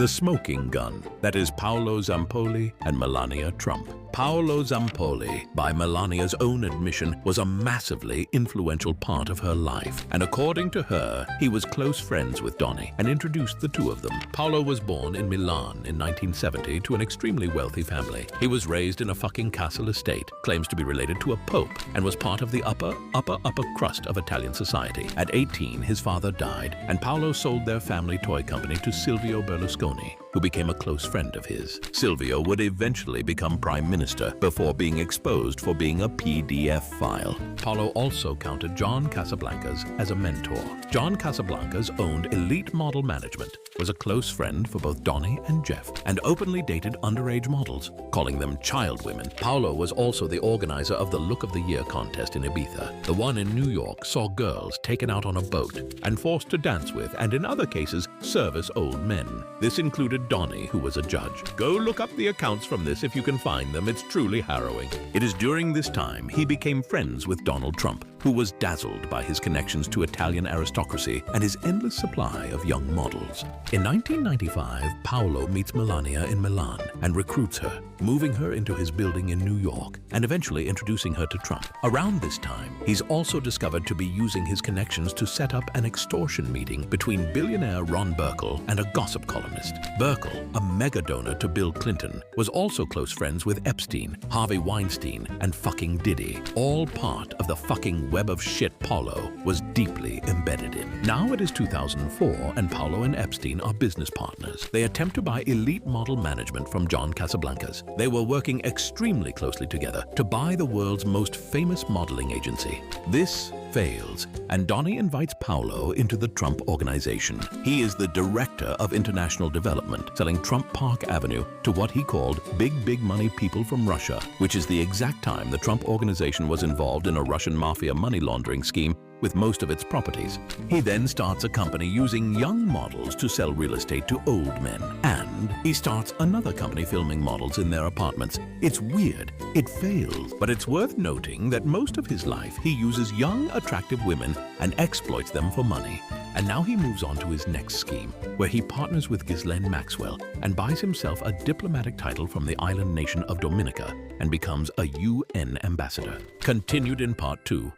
The Smoking Gun, that is Paolo Zampoli and Melania Trump. Paolo Zampoli, by Melania's own admission, was a massively influential part of her life, and according to her, he was close friends with Donny and introduced the two of them. Paolo was born in Milan in 1970 to an extremely wealthy family. He was raised in a fucking castle estate, claims to be related to a pope, and was part of the upper crust of Italian society. At 18, his father died, and Paolo sold their family toy company to Silvio Berlusconi, who became a close friend of his. Silvio would eventually become prime minister before being exposed for being a PDF file. Paolo also counted John Casablancas as a mentor. John Casablancas owned Elite Model Management, was a close friend for both Donny and Jeff, and openly dated underage models, calling them child women. Paolo was also the organizer of the Look of the Year contest in Ibiza. The one in New York saw girls taken out on a boat and forced to dance with, and in other cases, service old men. This included Donny, who was a judge. Go look up the accounts from this if you can find them. It's truly harrowing. It is during this time he became friends with Donald Trump, who was dazzled by his connections to Italian aristocracy and his endless supply of young models. In 1995, Paolo meets Melania in Milan and recruits her, moving her into his building in New York and eventually introducing her to Trump. Around this time, he's also discovered to be using his connections to set up an extortion meeting between billionaire Ron Burkle and a gossip columnist. Burkle, a mega donor to Bill Clinton, was also close friends with Epstein, Harvey Weinstein, and fucking Diddy, all part of the fucking web of shit Paolo was deeply embedded in. Now it is 2004 and Paolo and Epstein are business partners. They attempt to buy Elite Model Management from John Casablancas. They were working extremely closely together to buy the world's most famous modeling agency. This fails, and Donny invites Paolo into the Trump Organization. He is the director of international development, selling Trump Park Avenue to what he called big money people from Russia, which is the exact time the Trump Organization was involved in a Russian mafia money laundering scheme with most of its properties. He then starts a company using young models to sell real estate to old men. And he starts another company filming models in their apartments. It's weird. It fails. But it's worth noting that most of his life he uses young, attractive women and exploits them for money. And now he moves on to his next scheme, where he partners with Ghislaine Maxwell and buys himself a diplomatic title from the island nation of Dominica and becomes a UN ambassador. Continued in Part 2.